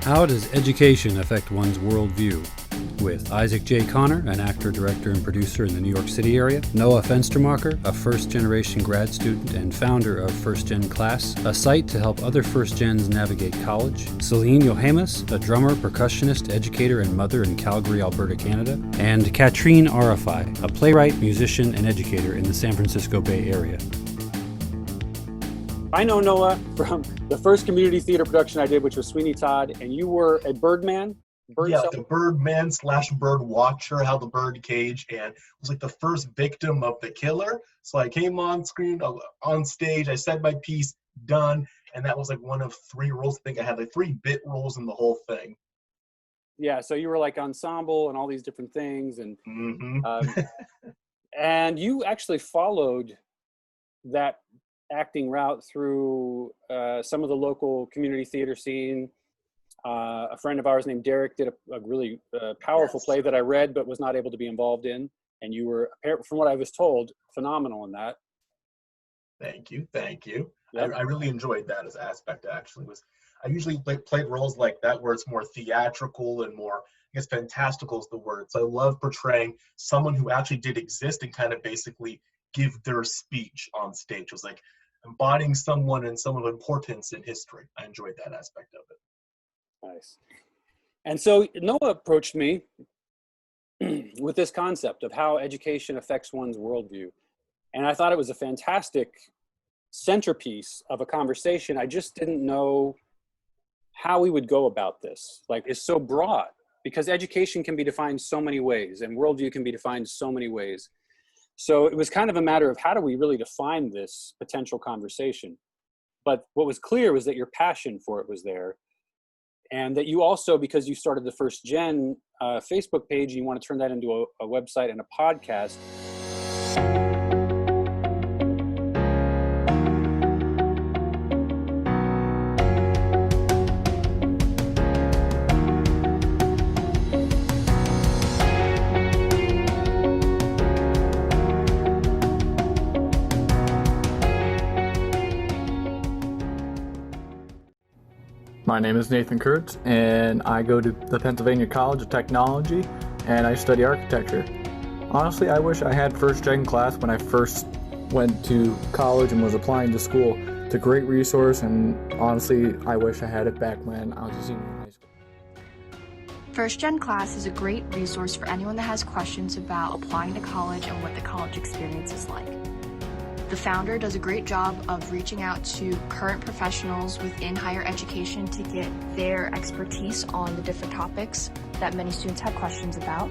How does education affect one's worldview? With Isaac J. Connor, an actor, director, and producer in the New York City area, Noah Fenstermacher, a first-generation grad student and founder of First Gen Class, a site to help other first gens navigate college, Celine Yohamus, a drummer, percussionist, educator, and mother in Calgary, Alberta, Canada, and Katrine Arafai, a playwright, musician, and educator in the San Francisco Bay Area. I know Noah from the first community theater production I did, which was Sweeney Todd, and you were a Birdman? The Birdman / bird watcher, held the bird cage, and was like the first victim of the killer. So I came on screen, on stage, I said my piece, done, and that was like one of 3 roles. I think I had like 3 bit roles in the whole thing. Yeah, so you were like ensemble and all these different things, and and you actually followed that acting route through some of the local community theater scene. A friend of ours named Derek did a really powerful play that I read but was not able to be involved in, and you were, from what I was told, phenomenal in that. Thank you. Yep. I really enjoyed that as aspect. Actually, I usually played roles like that where it's more theatrical and more, I guess, fantastical is the word. So I love portraying someone who actually did exist and kind of basically give their speech on stage. It was like embodying someone and someone of importance in history. I enjoyed that aspect of it. Nice. And so Noah approached me with this concept of how education affects one's worldview. And I thought it was a fantastic centerpiece of a conversation. I just didn't know how we would go about this. Like, it's so broad because education can be defined so many ways and worldview can be defined so many ways. So it was kind of a matter of how do we really define this potential conversation? But what was clear was that your passion for it was there. And that you also, because you started the First Gen Facebook page, you want to turn that into a website and a podcast. My name is Nathan Kurtz, and I go to the Pennsylvania College of Technology, and I study architecture. Honestly, I wish I had First Gen Class when I first went to college and was applying to school. It's a great resource, and honestly, I wish I had it back when I was a senior in high school. First Gen Class is a great resource for anyone that has questions about applying to college and what the college experience is like. The founder does a great job of reaching out to current professionals within higher education to get their expertise on the different topics that many students have questions about.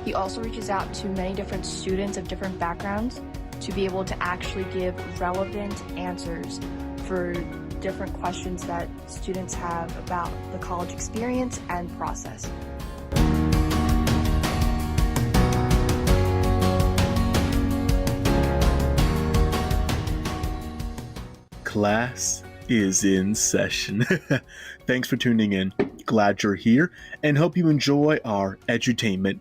He also reaches out to many different students of different backgrounds to be able to actually give relevant answers for different questions that students have about the college experience and process. Class is in session. Thanks for tuning in. Glad you're here and hope you enjoy our edutainment,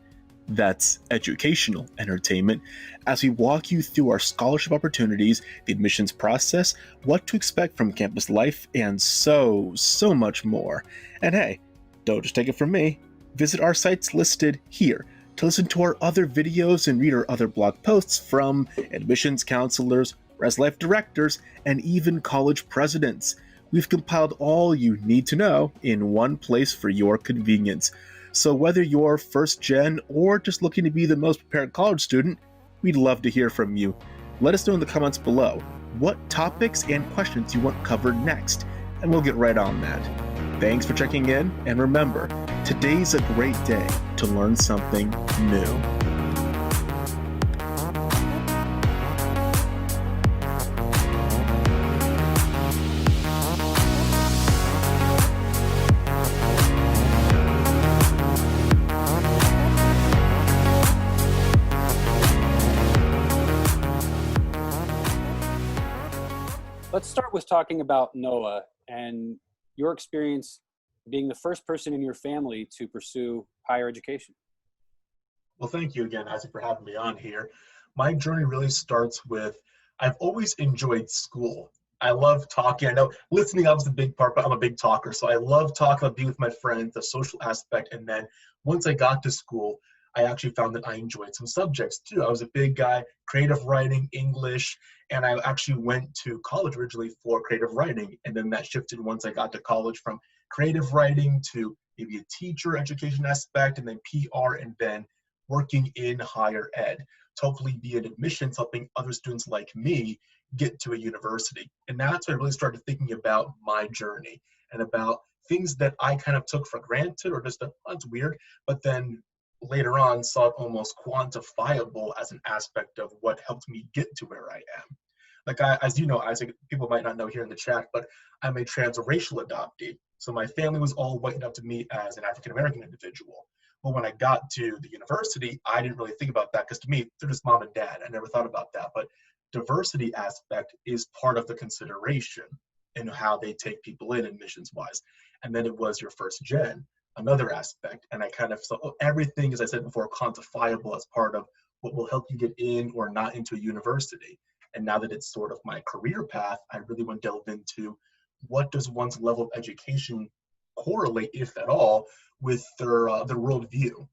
that's educational entertainment, as we walk you through our scholarship opportunities, the admissions process, what to expect from campus life, and so much more. And hey, don't just take it from me. Visit our sites listed here to listen to our other videos and read our other blog posts from admissions counselors, res life directors, and even college presidents. We've compiled all you need to know in one place for your convenience. So whether you're first gen or just looking to be the most prepared college student, we'd love to hear from you. Let us know in the comments below what topics and questions you want covered next, and we'll get right on that. Thanks for checking in, and remember, today's a great day to learn something new. Let's start with talking about Noah and your experience being the first person in your family to pursue higher education. Well, thank you again, Isaac, for having me on here. My journey really starts with, I've always enjoyed school, I love talking. I know listening obviously a big part, but I'm a big talker. So I love talking, I being with my friends, the social aspect. And then once I got to school, I actually found that I enjoyed some subjects too. I was a big guy, creative writing, English, and I actually went to college originally for creative writing. And then that shifted once I got to college from creative writing to maybe a teacher education aspect, and then PR, and then working in higher ed to hopefully be in admissions, helping other students like me get to a university. And that's when I really started thinking about my journey and about things that I kind of took for granted or just, oh, that's weird, but then later on saw it almost quantifiable as an aspect of what helped me get to where I am. Like as you know, Isaac, people might not know here in the chat, but I'm a transracial adoptee. So my family was all white enough to me as an African-American individual. But when I got to the university, I didn't really think about that because to me, they're just mom and dad. I never thought about that. But diversity aspect is part of the consideration in how they take people in admissions wise. And then it was your first gen, another aspect. And I kind of saw everything, as I said before, quantifiable as part of what will help you get in or not into a university. And now that it's sort of my career path, I really want to delve into what does one's level of education correlate, if at all, with their worldview.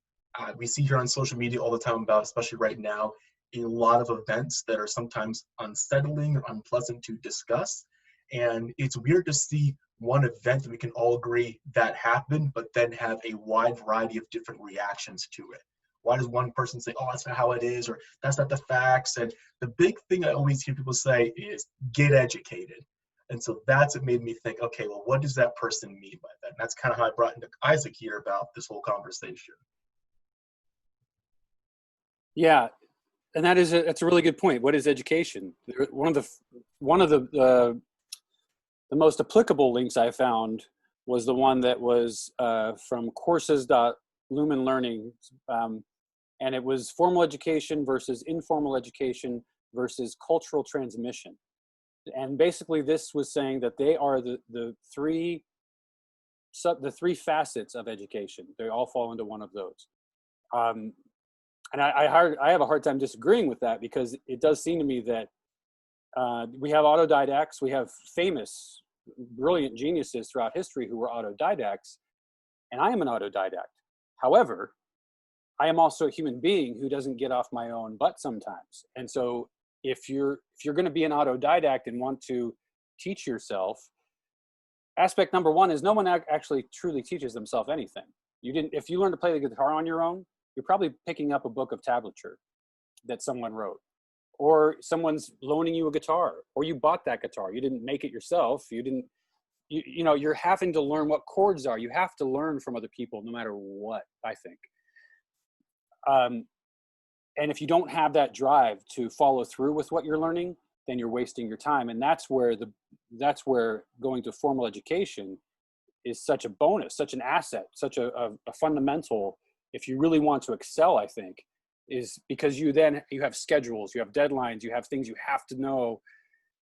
We see here on social media all the time about, especially right now, a lot of events that are sometimes unsettling or unpleasant to discuss. And it's weird to see one event that we can all agree that happened, but then have a wide variety of different reactions to it. Why does one person say, oh, that's not how it is, or that's not the facts? And the big thing I always hear people say is get educated. And so that's what made me think, okay, well, what does that person mean by that? And that's kind of how I brought into Isaac here about this whole conversation. Yeah, and that's a really good point. What is education? One of the most applicable links I found was the one that was from courses.lumen learning, and it was formal education versus informal education versus cultural transmission. And basically this was saying that they are the three facets of education. They all fall into one of those. And I have a hard time disagreeing with that, because it does seem to me that we have autodidacts, we have famous, brilliant geniuses throughout history who were autodidacts, and I am an autodidact. However, I am also a human being who doesn't get off my own butt sometimes. And so if you're going to be an autodidact and want to teach yourself, aspect number one is no one actually truly teaches themselves anything. If you learn to play the guitar on your own, you're probably picking up a book of tablature that someone wrote, or someone's loaning you a guitar, or you bought that guitar. You didn't make it yourself. You're having to learn what chords are. You have to learn from other people no matter what, I think. And if you don't have that drive to follow through with what you're learning, then you're wasting your time. And that's where going to formal education is such a bonus, such an asset, such a fundamental, if you really want to excel, I think, is because you have schedules, you have deadlines, you have things you have to know,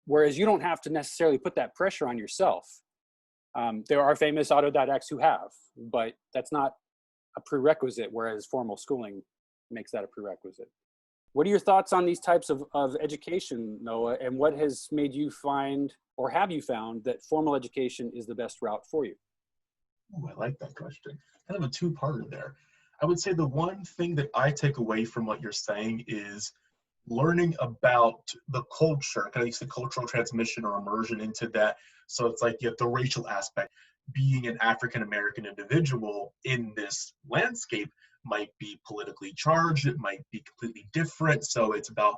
whereas you don't have to necessarily put that pressure on yourself. There are famous autodidacts who have, but that's not a prerequisite, whereas formal schooling makes that a prerequisite. What are your thoughts on these types of education, Noah, and what has made you find, or have you found, that formal education is the best route for you? Ooh, I like that question. Kind of a two-parter there. I would say the one thing that I take away from what you're saying is learning about the culture, kind of use the cultural transmission or immersion into that. So it's like you have the racial aspect. Being an African-American individual in this landscape might be politically charged, it might be completely different. So it's about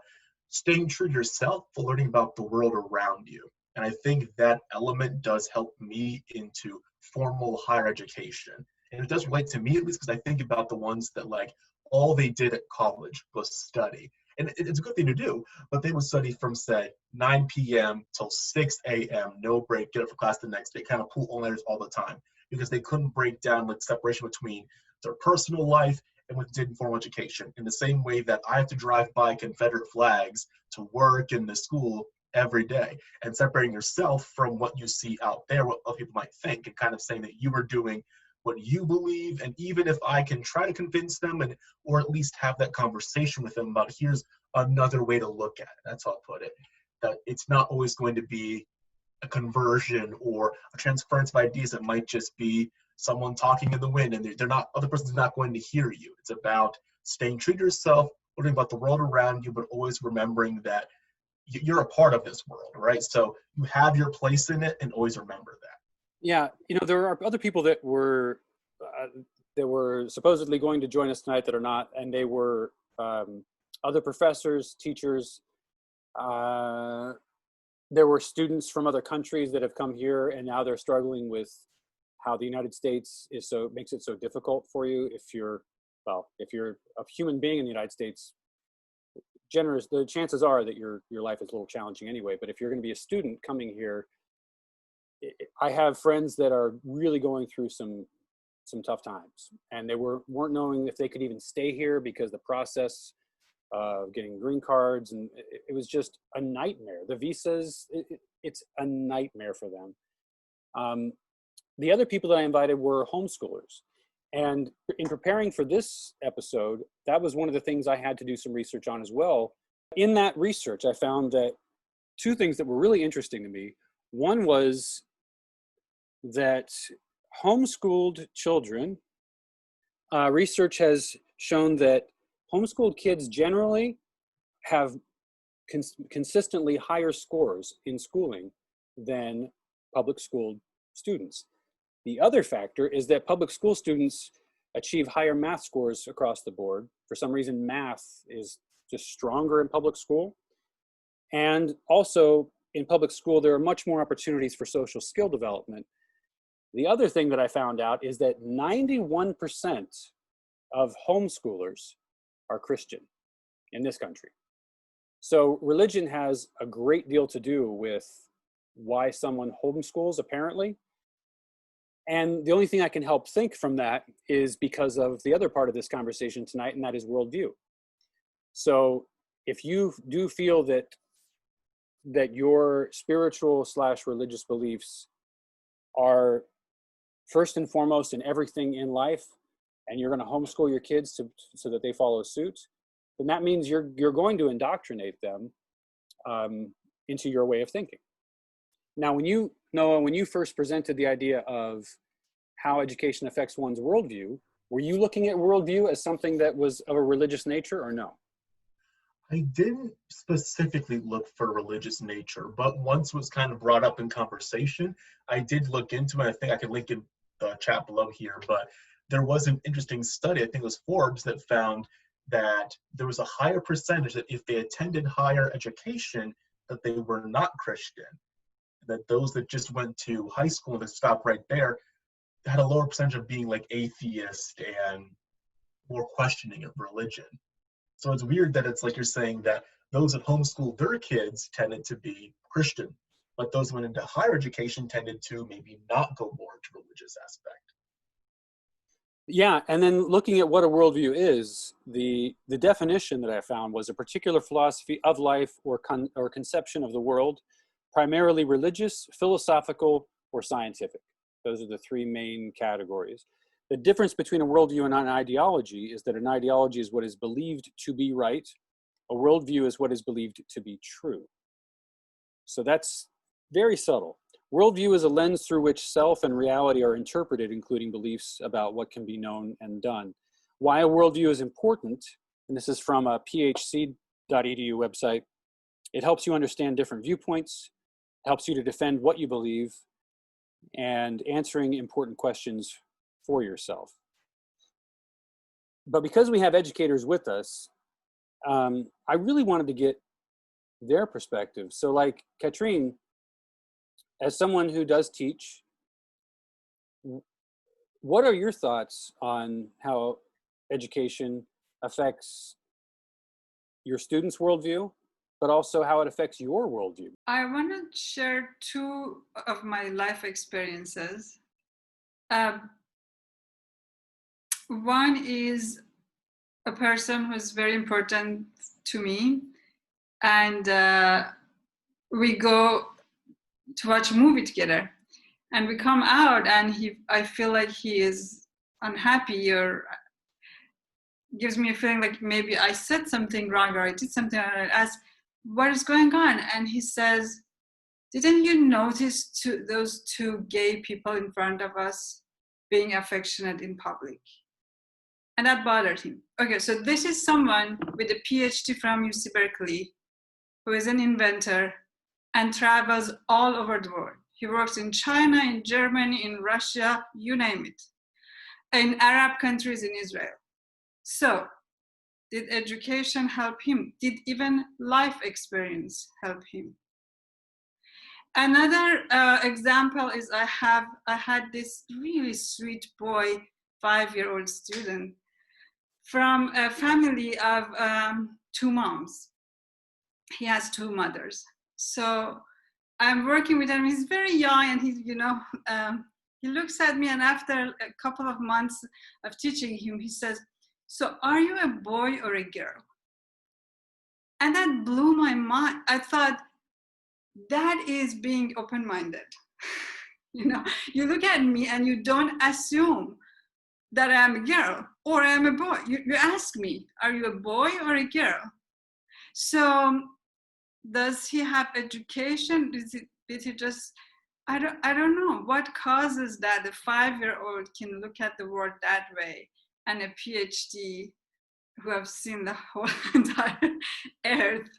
staying true to yourself, but learning about the world around you. And I think that element does help me into formal higher education. And it does relate to me, at least, because I think about the ones that like all they did at college was study. And it's a good thing to do, but they would study from, say, 9 p.m. till 6 a.m., no break, get up for class the next day, kind of pull all-nighters all the time, because they couldn't break down like separation between their personal life and what they did in formal education. In the same way that I have to drive by Confederate flags to work and to school every day, and separating yourself from what you see out there, what other people might think, and kind of saying that you are doing what you believe. And even if I can try to convince them, or at least have that conversation with them about here's another way to look at it, that's how I put it, that it's not always going to be a conversion or a transference of ideas. It might just be someone talking in the wind, and they're not, other person's not going to hear you. It's about staying true to yourself, learning about the world around you, but always remembering that you're a part of this world, right? So you have your place in it, and always remember that. Yeah, there are other people that were supposedly going to join us tonight that are not, and they were other professors, teachers. There were students from other countries that have come here, and now they're struggling with how the United States makes it so difficult for you if you're a human being in the United States. The chances are that your life is a little challenging anyway. But if you're going to be a student coming here, I have friends that are really going through some tough times, and they weren't knowing if they could even stay here because the process of getting green cards, and it was just a nightmare. The visas, it's a nightmare for them. The other people that I invited were homeschoolers. And in preparing for this episode, that was one of the things I had to do some research on as well. In that research, I found that two things that were really interesting to me. One was that homeschooled children, research has shown that homeschooled kids generally have consistently higher scores in schooling than public school students. The other factor is that public school students achieve higher math scores across the board. For some reason, math is just stronger in public school. And also in public school, there are much more opportunities for social skill development. The other thing that I found out is that 91% of homeschoolers are Christian in this country. So religion has a great deal to do with why someone homeschools, apparently. And the only thing I can help think from that is because of the other part of this conversation tonight, and that is worldview. So if you do feel that your spiritual / religious beliefs are first and foremost in everything in life, and you're going to homeschool your kids so that they follow suit, then that means you're going to indoctrinate them into your way of thinking. Now, Noah, when you first presented the idea of how education affects one's worldview, were you looking at worldview as something that was of a religious nature or no? I didn't specifically look for religious nature, but once it was kind of brought up in conversation, I did look into it. I think I can link in the chat below here, but there was an interesting study, I think it was Forbes, that found that there was a higher percentage that if they attended higher education, that they were not Christian. That those that just went to high school and stopped right there had a lower percentage of being like atheist and more questioning of religion. So it's weird that it's like you're saying that those that homeschooled their kids tended to be Christian, but those who went into higher education tended to maybe not go more into religious aspect. Yeah, and then looking at what a worldview is, the definition that I found was a particular philosophy of life or conception of the world, primarily religious, philosophical, or scientific. Those are the three main categories. The difference between a worldview and an ideology is that an ideology is what is believed to be right. A worldview is what is believed to be true. So that's very subtle. Worldview is a lens through which self and reality are interpreted, including beliefs about what can be known and done. Why a worldview is important, and this is from a phc.edu website, it helps you understand different viewpoints, helps you to defend what you believe, and answering important questions for yourself. But because we have educators with us, I really wanted to get their perspective. So like Katrine, as someone who does teach, what are your thoughts on how education affects your students' worldview, but also how it affects your worldview? I want to share two of my life experiences. One is a person who's very important to me, and we go to watch a movie together, and we come out, and I feel like he is unhappy or gives me a feeling like maybe I said something wrong or I did something, and I ask, what is going on? And he says, didn't you notice those two gay people in front of us being affectionate in public? And that bothered him. Okay, so this is someone with a PhD from UC Berkeley who is an inventor and travels all over the world. He works in China, in Germany, in Russia, you name it, in Arab countries, in Israel. So, did education help him? Did even life experience help him? Another example is I had this really sweet boy, 5-year-old student from a family of 2 moms. He has 2 mothers. So I'm working with him. He's very young, and he's, he looks at me, and after a couple of months of teaching him, he says, "So are you a boy or a girl?" And that blew my mind. I thought, that is being open-minded. You look at me and you don't assume that I'm a girl or I'm a boy. You ask me, are you a boy or a girl? So does he have education? Did he just, I don't know what causes that a 5-year-old can look at the world that way, and a PhD who have seen the whole entire earth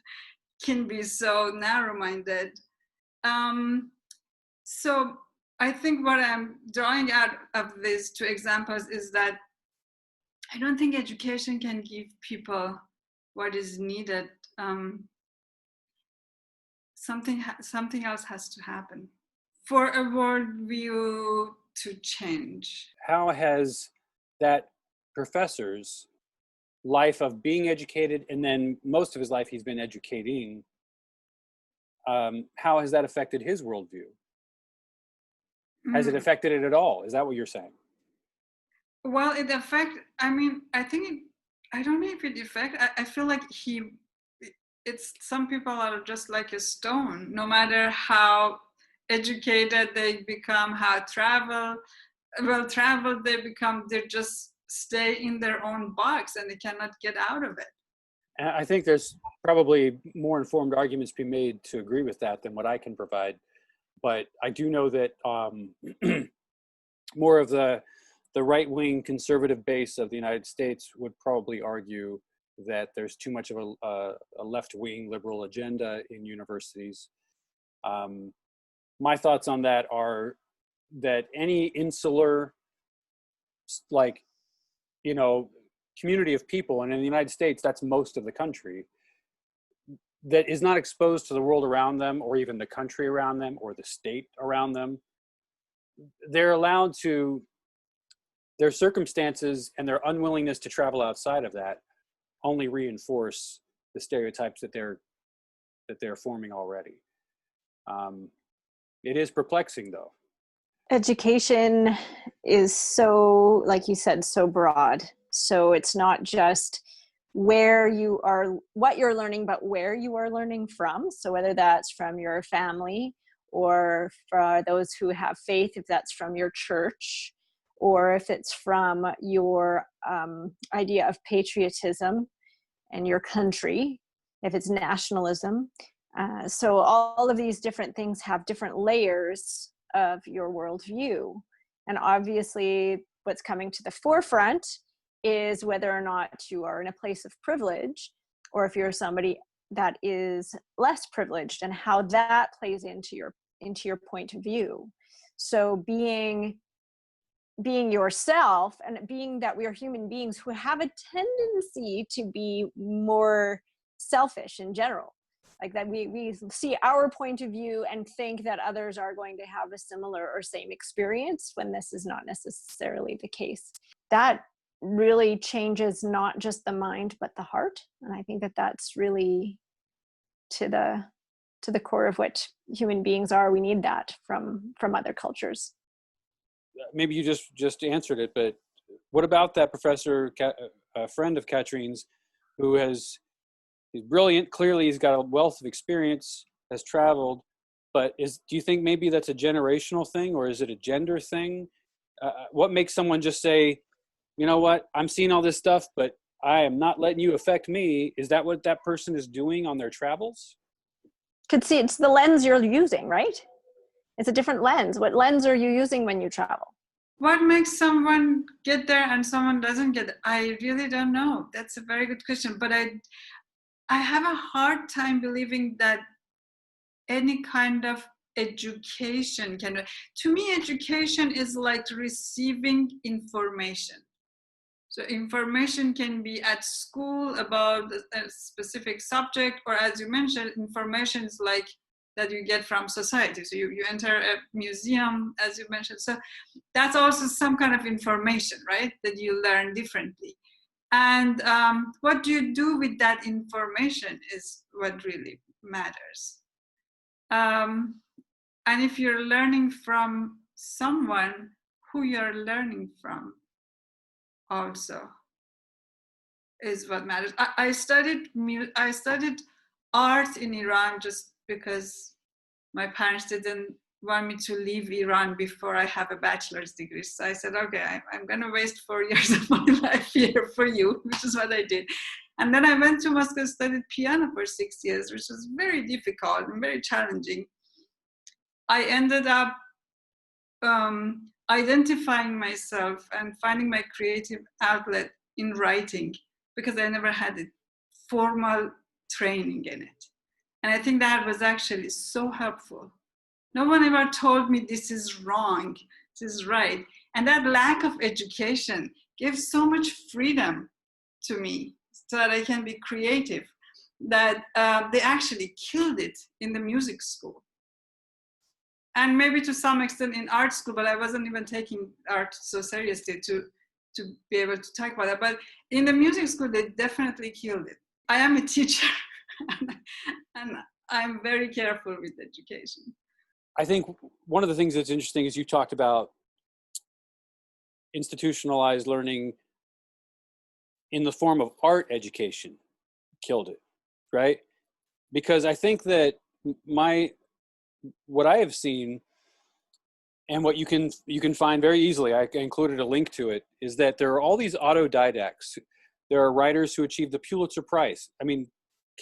can be so narrow-minded. So I think what I'm drawing out of these 2 examples is that I don't think education can give people what is needed. Something else has to happen for a worldview to change. How has that professor's life of being educated, and then most of his life he's been educating, how has that affected his worldview? Has it affected it at all? Is that what you're saying? Well, I don't know if it affects. I feel like it's some people are just like a stone. No matter how educated they become, how well-traveled they become, they just stay in their own box and they cannot get out of it. And I think there's probably more informed arguments to be made to agree with that than what I can provide. But I do know that more of the right-wing conservative base of the United States would probably argue that there's too much of a left-wing liberal agenda in universities. My thoughts on that are that any insular, community of people, and in the United States, that's most of the country, that is not exposed to the world around them, or even the country around them, or the state around them, they're allowed to, their circumstances and their unwillingness to travel outside of that only reinforce the stereotypes that they're forming already. It is perplexing, though. Education is so, like you said, so broad. So it's not just where you are, what you're learning, but where you are learning from. So whether that's from your family, or for those who have faith, if that's from your church, or if it's from your idea of patriotism and your country, if it's nationalism. So all of these different things have different layers of your worldview. And obviously what's coming to the forefront is whether or not you are in a place of privilege, or if you're somebody that is less privileged, and how that plays into your point of view. So being yourself, and being that we are human beings who have a tendency to be more selfish in general, like that we see our point of view and think that others are going to have a similar or same experience, when this is not necessarily the case. That really changes not just the mind but the heart, and I think that that's really to the core of what human beings are. We need that from other cultures. Maybe you just answered it, but what about that professor, a friend of Katrine's, who he's brilliant, clearly he's got a wealth of experience, has traveled, but do you think maybe that's a generational thing, or is it a gender thing? What makes someone just say, you know what, I'm seeing all this stuff, but I am not letting you affect me? Is that what that person is doing on their travels? Could see it's the lens you're using, right? It's a different lens. What lens are you using when you travel? What makes someone get there and someone doesn't get there? I really don't know. That's a very good question. But I have a hard time believing that any kind of education can. To me, education is like receiving information. So information can be at school about a specific subject, or as you mentioned, information is like that you get from society. So you enter a museum, as you mentioned. So that's also some kind of information, right? That you learn differently. And what you do with that information is what really matters. And if you're learning from someone, who you're learning from also is what matters. I studied art in Iran just because my parents didn't want me to leave Iran before I have a bachelor's degree. So I said, okay, I'm going to waste 4 years of my life here for you, which is what I did. And then I went to Moscow, studied piano for 6 years, which was very difficult and very challenging. I ended up identifying myself and finding my creative outlet in writing, because I never had a formal training in it. And I think that was actually so helpful. No one ever told me this is wrong, this is right. And that lack of education gives so much freedom to me so that I can be creative, that they actually killed it in the music school. And maybe to some extent in art school, but I wasn't even taking art so seriously to be able to talk about that. But in the music school, they definitely killed it. I am a teacher, and I'm very careful with education. I think one of the things that's interesting is you talked about institutionalized learning in the form of art education killed it, right? Because I think that what I have seen, and what you can find very easily, I included a link to it, is that there are all these autodidacts. There are writers who achieved the Pulitzer Prize. I mean,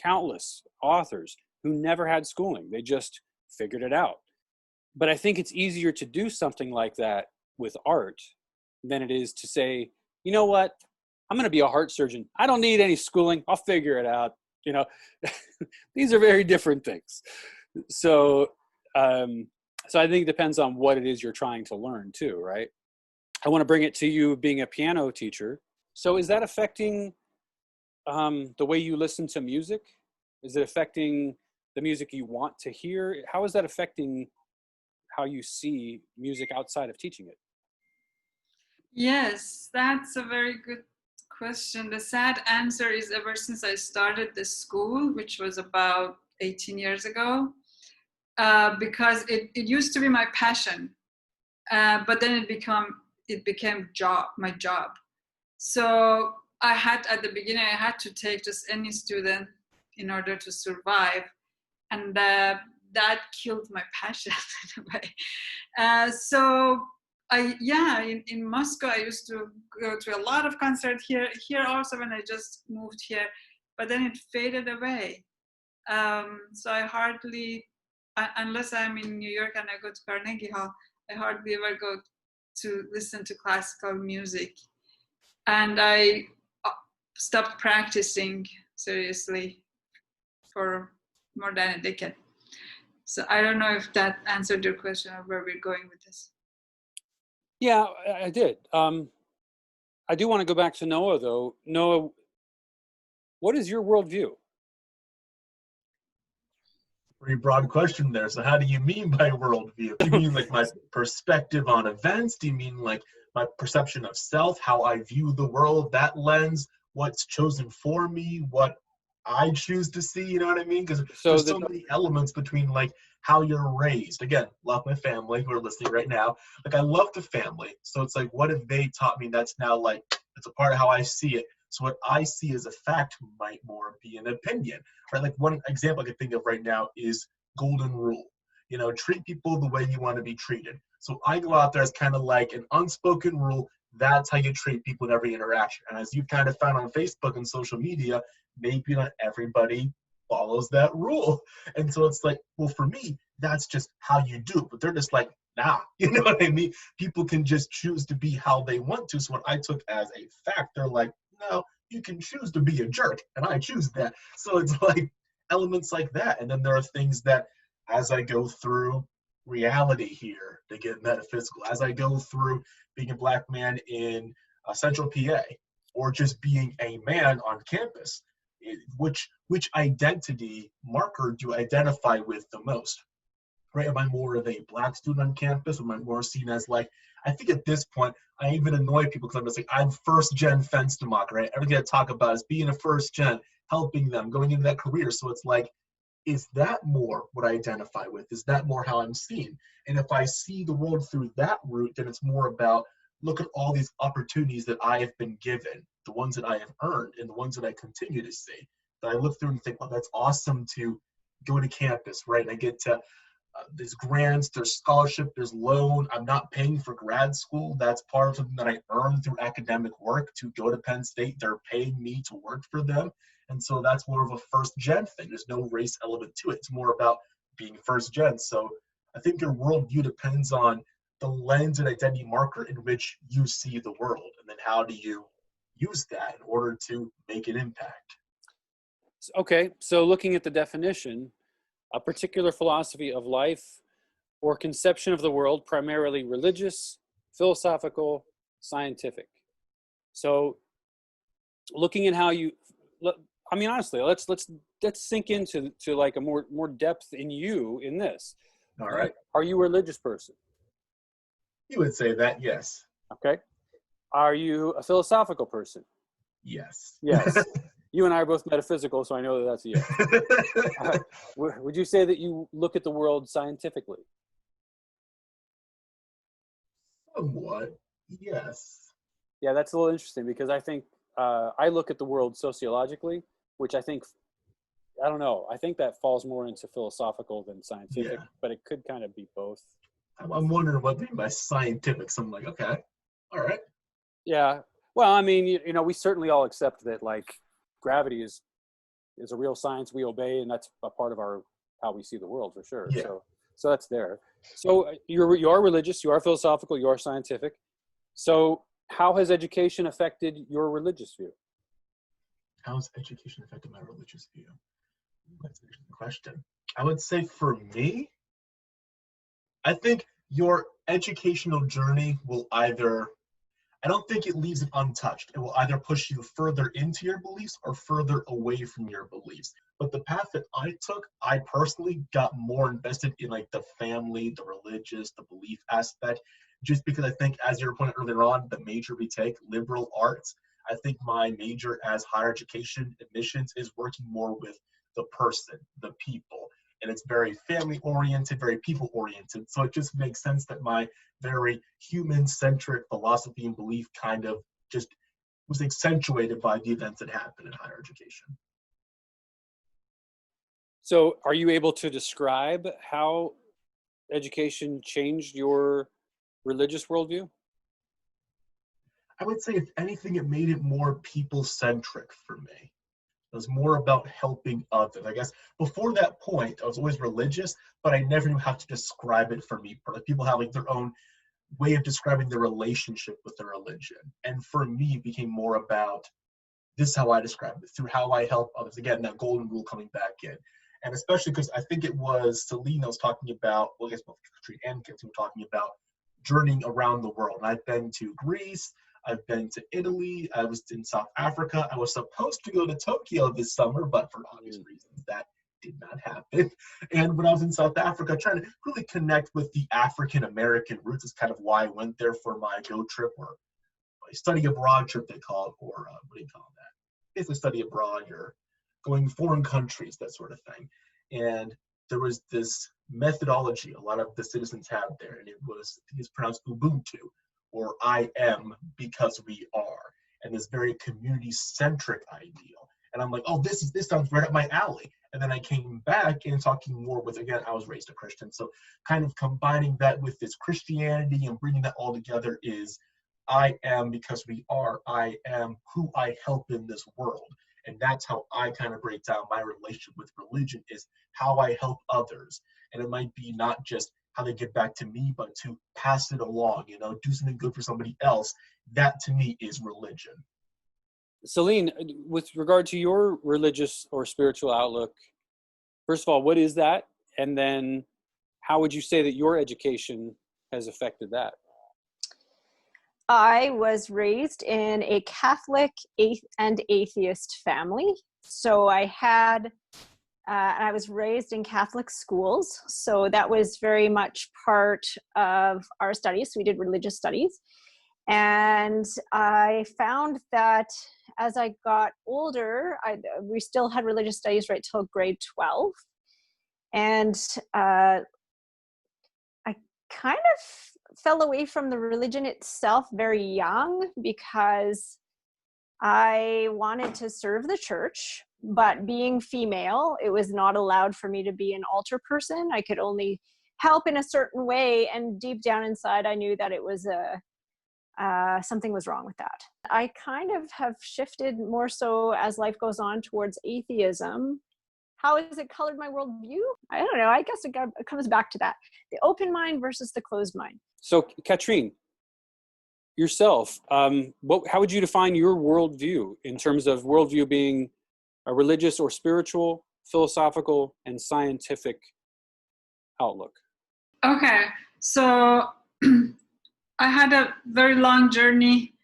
countless authors who never had schooling. They just figured it out. But I think it's easier to do something like that with art than it is to say, you know what, I'm going to be a heart surgeon. I don't need any schooling. I'll figure it out. You know, these are very different things. So I think it depends on what it is you're trying to learn too, right? I want to bring it to you being a piano teacher. So is that affecting the way you listen to music? Is it affecting the music you want to hear? How is that affecting how you see music outside of teaching it? Yes, that's a very good question. The sad answer is ever since I started the school, which was about 18 years ago, because it used to be my passion, but then it became my job. So at the beginning, I had to take just any student in order to survive. And that killed my passion in a way. So in Moscow, I used to go to a lot of concerts here also when I just moved here, but then it faded away. So I hardly, unless I'm in New York and I go to Carnegie Hall, I hardly ever go to listen to classical music. And I stopped practicing seriously for more than a decade. So I don't know if that answered your question or where we're going with this. Yeah, I did. I do want to go back to Noah, though. Noah, what is your worldview? Pretty broad question there. So how do you mean by worldview? Do you mean like my perspective on events? Do you mean like my perception of self, how I view the world, that lens, what's chosen for me, what I choose to see, you know what I mean? Because there's so many elements between like how you're raised. Again, love my family who are listening right now. Like I love the family. So it's like, what have they taught me that's now like, it's a part of how I see it. So what I see as a fact might more be an opinion, right? Like one example I can think of right now is golden rule. You know, treat people the way you want to be treated. So I go out there as kind of like an unspoken rule. That's how you treat people in every interaction. And as you've kind of found on Facebook and social media, maybe not everybody follows that rule. And so it's like, well, for me, that's just how you do it. But they're just like, nah, you know what I mean? People can just choose to be how they want to. So what I took as a fact, they're like, no, you can choose to be a jerk, and I choose that. So it's like elements like that. And then there are things that as I go through reality here to get metaphysical, as I go through being a Black man in Central PA, or just being a man on campus, which identity marker do you identify with the most? Right? Am I more of a Black student on campus? Am I more seen as like, I think at this point, I even annoy people because I'm just like, I'm first gen Fenstermacher, right? Everything I talk about is being a first gen, helping them, going into that career. So it's like, is that more what I identify with? Is that more how I'm seen? And if I see the world through that route, then it's more about, look at all these opportunities that I have been given, the ones that I have earned and the ones that I continue to see. That I look through and think, well, that's awesome to go to campus, right? And I get to, there's grants, there's scholarship, there's loan. I'm not paying for grad school. That's part of something that I earned through academic work to go to Penn State. They're paying me to work for them. And so that's more of a first gen thing. There's no race element to it. It's more about being first gen. So I think your worldview depends on the lens and identity marker in which you see the world. And then how do you use that in order to make an impact? Okay, so looking at the definition, a particular philosophy of life or conception of the world, primarily religious, philosophical, scientific. So looking at how you, I mean, honestly, let's sink into like a more depth in you in this. All right. Are you a religious person? You would say that, yes. Okay. Are you a philosophical person? Yes. Yes. You and I are both metaphysical, so I know that that's a yes. Would you say that you look at the world scientifically? Somewhat, yes. Yeah, that's a little interesting because I think I look at the world sociologically, which I think, I don't know, I think that falls more into philosophical than scientific, but it could kind of be both. I'm wondering what they mean by scientific. So I'm like, okay, all right. Yeah. Well, I mean, you know, we certainly all accept that like gravity is a real science we obey, and that's a part of our how we see the world for sure. Yeah. So that's there. So you are religious, you are philosophical, you are scientific. So how has education affected your religious view? How has education affected my religious view? That's an interesting question. I would say for me, I think your educational journey will either, I don't think it leaves it untouched. It will either push you further into your beliefs or further away from your beliefs. But the path that I took, I personally got more invested in like the family, the religious, the belief aspect, just because I think, as you were pointing earlier on, the major we take, liberal arts, I think my major as higher education admissions is working more with the person, the people. And it's very family oriented, very people oriented. So it just makes sense that my very human centric philosophy and belief kind of just was accentuated by the events that happened in higher education. So are you able to describe how education changed your religious worldview? I would say, if anything, it made it more people centric for me. It was more about helping others. I guess before that point, I was always religious, but I never knew how to describe it for me. Like, people have like their own way of describing their relationship with their religion. And for me, it became more about, this is how I describe it, through how I help others. Again, that golden rule coming back in. And especially because I think it was Celine that was talking about, well, I guess both Katri and Kim were talking about journeying around the world. And I've been to Greece, I've been to Italy, I was in South Africa. I was supposed to go to Tokyo this summer, but for obvious reasons, that did not happen. And when I was in South Africa, trying to really connect with the African-American roots is kind of why I went there for my go trip, or my study abroad trip, they call it, or what do you call that? Basically study abroad, you're going foreign countries, that sort of thing. And there was this methodology a lot of the citizens had there, and it's pronounced Ubuntu, or I am because we are, and this very community-centric ideal. And I'm like, oh, this sounds right up my alley. And then I came back and talking more with, again, I was raised a Christian, so kind of combining that with this Christianity and bringing that all together is, I am because we are, I am who I help in this world. And that's how I kind of break down my relationship with religion, is how I help others. And it might be not just how they get back to me, but to pass it along, do something good for somebody else. That to me is religion. Celine, with regard to your religious or spiritual outlook, first of all, what is that? And then how would you say that your education has affected that? I was raised in a Catholic and atheist family. So and I was raised in Catholic schools. So that was very much part of our studies. We did religious studies. And I found that as I got older, we still had religious studies right till grade 12. And I kind of fell away from the religion itself very young because I wanted to serve the church, but being female, it was not allowed for me to be an altar person. I could only help in a certain way, and deep down inside, I knew that it was something was wrong with that. I kind of have shifted more so as life goes on towards atheism. How has it colored my worldview? I don't know. I guess it comes back to that. The open mind versus the closed mind. So, Katrine, yourself, how would you define your worldview in terms of worldview being a religious or spiritual, philosophical, and scientific outlook? Okay, so I had a very long journey.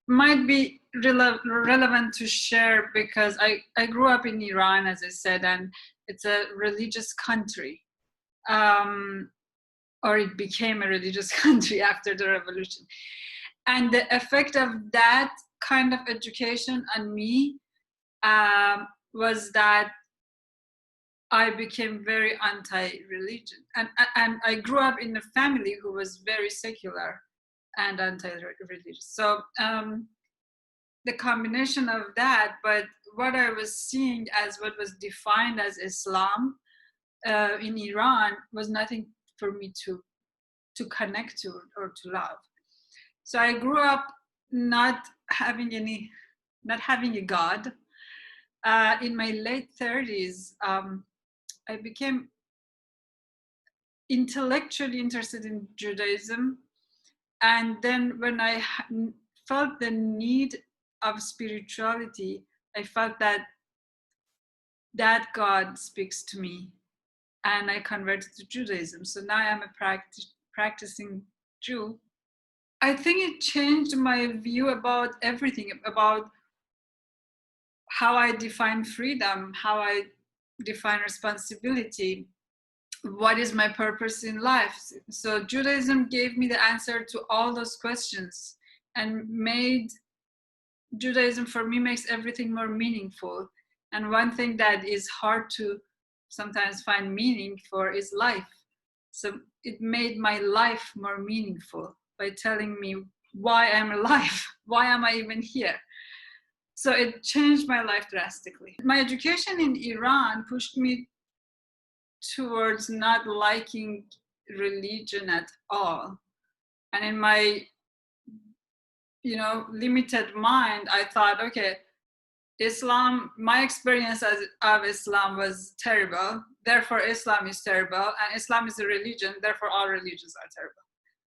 Might be relevant to share because I grew up in Iran, as I said, and it's a religious country. Or it became a religious country after the revolution. And the effect of that kind of education on me was that I became very anti-religion. And I grew up in a family who was very secular and anti-religious. So the combination of that, but what I was seeing as what was defined as Islam in Iran was nothing for me to connect to or to love. So I grew up not having a God. In my late 30s, I became intellectually interested in Judaism. And then when I felt the need of spirituality, I felt that God speaks to me. And I converted to Judaism. So now I'm a practicing Jew. I think it changed my view about everything, about how I define freedom, how I define responsibility, what is my purpose in life. So Judaism gave me the answer to all those questions and made Judaism for me makes everything more meaningful. And one thing that is hard to sometimes find meaning for is life. So it made my life more meaningful by telling me why I'm alive, why am I even here? So it changed my life drastically. My education in Iran pushed me towards not liking religion at all. And in my, limited mind, I thought, okay, Islam, my experience of Islam was terrible. Therefore, Islam is terrible. And Islam is a religion. Therefore, all religions are terrible.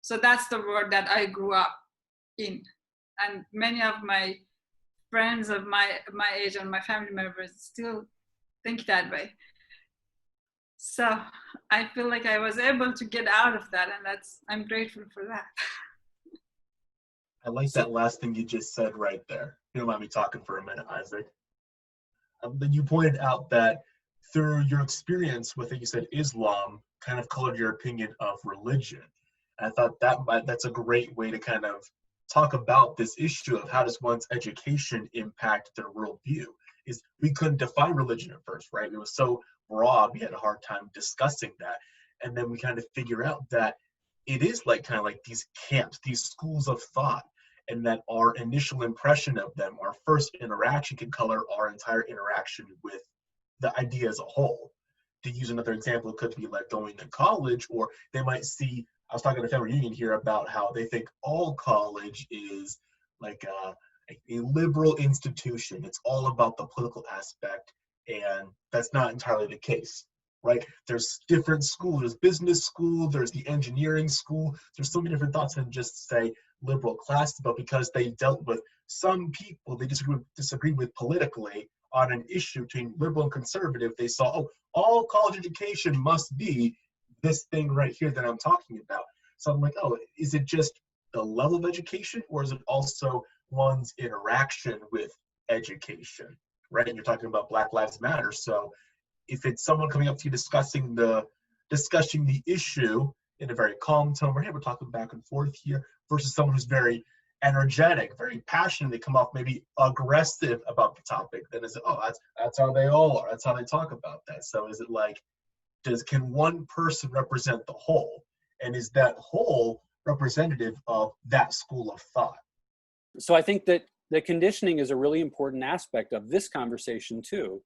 So that's the world that I grew up in. And many of my friends of my age and my family members still think that way. So I feel like I was able to get out of that. And I'm grateful for that. I like that last thing you just said right there. You don't mind me talking for a minute, Isaac. Then you pointed out that through your experience with it, you said Islam kind of colored your opinion of religion. And I thought that's a great way to kind of talk about this issue of how does one's education impact their worldview. Is we couldn't define religion at first, right? It was so broad, we had a hard time discussing that. And then we kind of figure out that it is kind of like these camps, these schools of thought, and that our initial impression of them, our first interaction, can color our entire interaction with the idea as a whole. To use another example, it could be like going to college, or they might see, I was talking to a family reunion here about how they think all college is like a liberal institution. It's all about the political aspect, and that's not entirely the case, right? There's different schools. There's business school, there's the engineering school. There's so many different thoughts than just say liberal classes, but because they dealt with some people they disagree with politically on an issue between liberal and conservative, they saw, oh, all college education must be this thing right here that I'm talking about. So I'm like, oh, is it just the level of education, or is it also one's interaction with education, right? And you're talking about Black Lives Matter. So if it's someone coming up to you discussing the issue in a very calm tone, where, hey, we're talking back and forth here, versus someone who's very energetic, very passionate, they come off maybe aggressive about the topic, then is it, oh, that's how they all are, that's how they talk about that. So is it like, can one person represent the whole, and is that whole representative of that school of thought? So I think that the conditioning is a really important aspect of this conversation too.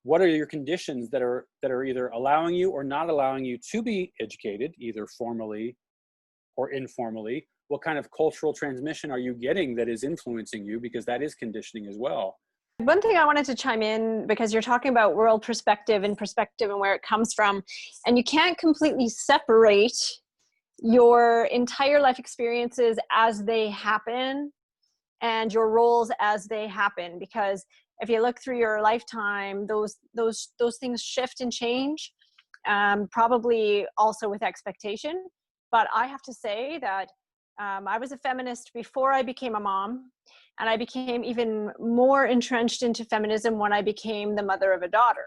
What are your conditions that are either allowing you or not allowing you to be educated, either formally or informally? What kind of cultural transmission are you getting that is influencing you? Because that is conditioning as well. One thing I wanted to chime in, because you're talking about world perspective and where it comes from, and you can't completely separate your entire life experiences as they happen and your roles as they happen, because if you look through your lifetime, those things shift and change, probably also with expectation. But I have to say that I was a feminist before I became a mom, and I became even more entrenched into feminism when I became the mother of a daughter.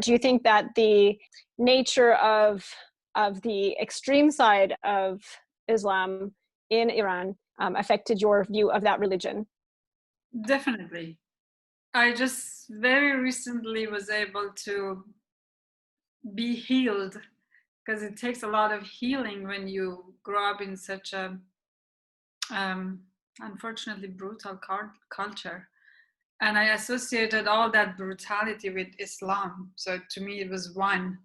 Do you think that the nature of the extreme side of Islam in Iran affected your view of that religion? Definitely. I just very recently was able to be healed, because it takes a lot of healing when you grow up in such a unfortunately brutal culture. And I associated all that brutality with Islam. So to me, it was one.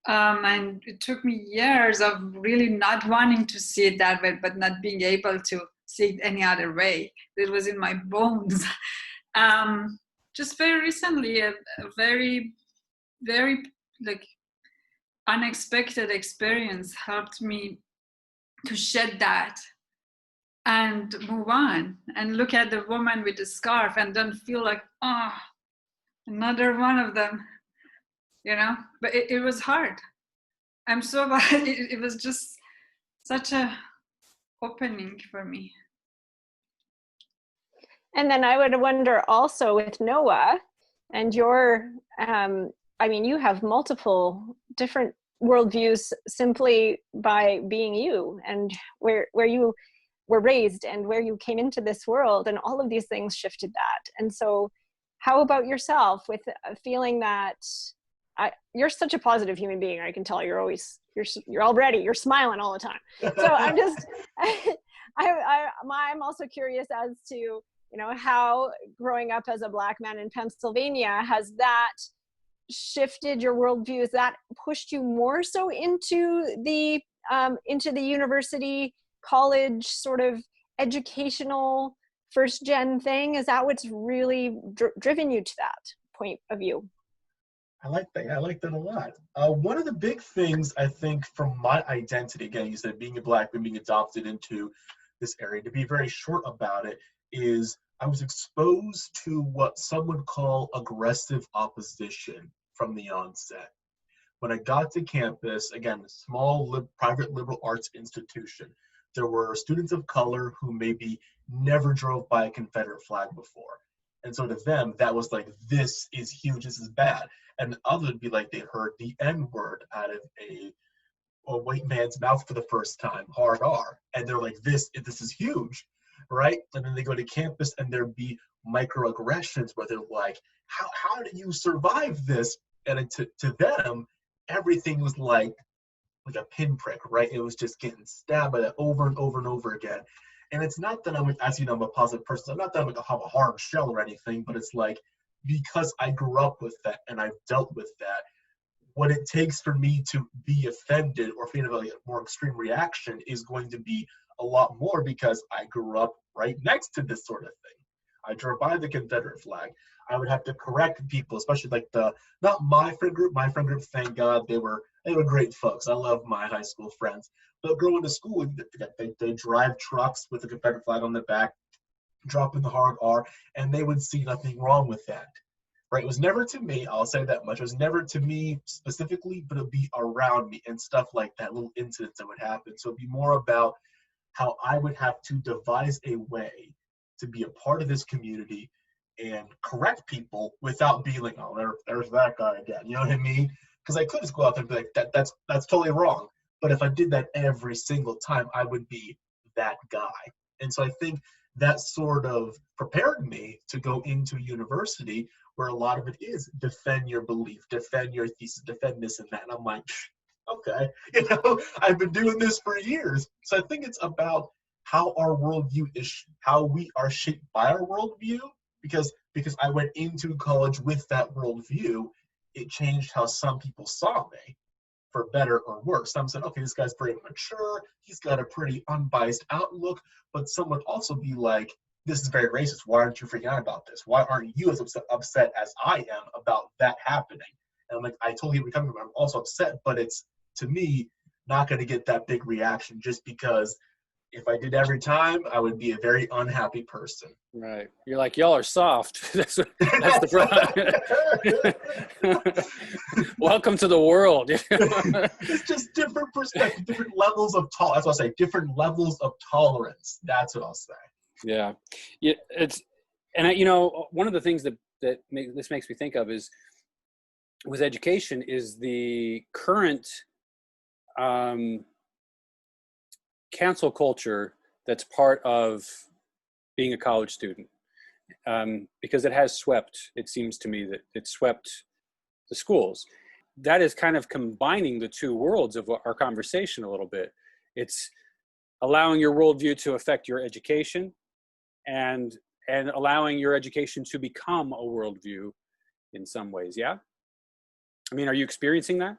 And it took me years of really not wanting to see it that way, but not being able to see it any other way. It was in my bones. Just very recently, a very, very like unexpected experience helped me to shed that and move on and look at the woman with the scarf and don't feel like, oh, another one of them, you know. But it was hard. I'm so glad. It was just such a opening for me. And then I would wonder also with Noah and your, I mean, you have multiple different worldviews simply by being you, and where you were raised and where you came into this world, and all of these things shifted that. And so how about yourself with feeling that you're such a positive human being? I can tell you're smiling all the time. So I'm just, I'm also curious as to, you know, how growing up as a Black man in Pennsylvania, has that shifted your worldview? Has that pushed you more so into the university, college sort of educational first gen thing? Is that what's really driven you to that point of view? I like that. I like that a lot. One of the big things I think from my identity, again, you said being a Black man, being adopted into this area, to be very short about it, is I was exposed to what some would call aggressive opposition from the onset. When I got to campus, again, a small private liberal arts institution, there were students of color who maybe never drove by a Confederate flag before. And so to them, that was like, this is huge, this is bad. And others would be like, they heard the N-word out of a white man's mouth for the first time, hard R. And they're like, this is huge, right? And then they go to campus and there'd be microaggressions where they're like, how do you survive this? And to them, everything was like a pinprick, right? It was just getting stabbed at it over and over and over again. And it's not that as you know, I'm a positive person. I'm not that I'm like have a hard shell or anything, but it's like, because I grew up with that and I've dealt with that, what it takes for me to be offended or feel a more extreme reaction is going to be a lot more, because I grew up right next to this sort of thing. I drove by the Confederate flag. I would have to correct people, especially like not my friend group. My friend group, thank God, they were great folks. I love my high school friends. But going to school, they drive trucks with the Confederate flag on the back, dropping the hard R, and they would see nothing wrong with that. Right? It was never to me, I'll say that much. It was never to me specifically, but it'd be around me and stuff like that, little incidents that would happen. So it'd be more about how I would have to devise a way to be a part of this community and correct people without being like, oh, there's that guy again. You know what I mean? Because I could just go out there and be like, that's totally wrong. But if I did that every single time, I would be that guy. And so I think that sort of prepared me to go into university where a lot of it is defend your belief, defend your thesis, defend this and that. And I'm like, okay, I've been doing this for years. So I think it's about how our worldview is, how we are shaped by our worldview. Because I went into college with that worldview, it changed how some people saw me, for better or worse. Some said, okay, this guy's very mature, he's got a pretty unbiased outlook, but some would also be like, this is very racist. Why aren't you freaking out about this? Why aren't you as upset as I am about that happening? And I'm like, I totally get where you're coming from. I'm also upset, but it's, to me, not going to get that big reaction just because if I did every time, I would be a very unhappy person. Right. You're like, y'all are soft. that's the problem. Welcome to the world. It's just different perspectives, different levels of tolerance. That's what I'll say. Different levels of tolerance. That's what I'll say. Yeah. It's, and one of the things that this makes me think of is with education is the current cancel culture that's part of being a college student, because it has swept, it seems to me that it swept the schools. That is kind of combining the two worlds of our conversation a little bit. It's allowing your worldview to affect your education and allowing your education to become a worldview in some ways. Yeah. I mean, are you experiencing that?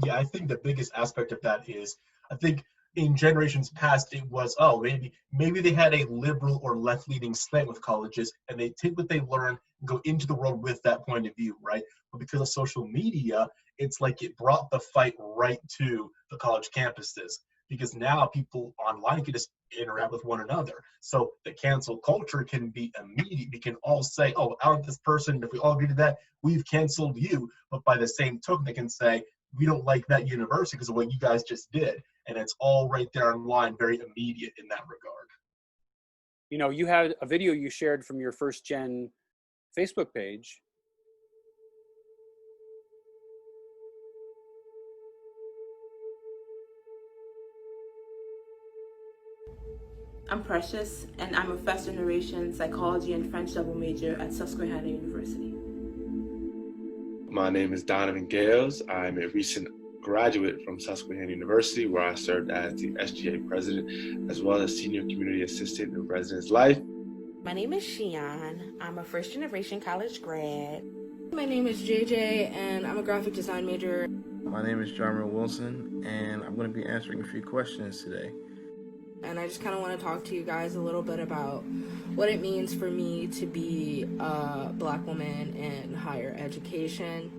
Yeah, I think the biggest aspect of that is, I think in generations past, it was, oh, maybe they had a liberal or left-leaning slant with colleges, and they take what they learn and go into the world with that point of view, right? But because of social media, it's like it brought the fight right to the college campuses, because now people online can just interact with one another. So the cancel culture can be immediate. We can all say, oh, out of this person, if we all agree to that, we've canceled you. But by the same token, they can say, we don't like that university because of what you guys just did. And it's all right there online, very immediate in that regard. You had a video you shared from your First Gen Facebook page. I'm Precious, and I'm a first generation psychology and French double major at Susquehanna University. My name is Donovan Gales. I'm a recent graduate from Susquehanna University, where I served as the SGA president, as well as senior community assistant in residence life. My name is Shion. I'm a first generation college grad. My name is JJ, and I'm a graphic design major. My name is Jarmer Wilson, and I'm going to be answering a few questions today. And I just kind of want to talk to you guys a little bit about what it means for me to be a Black woman in higher education.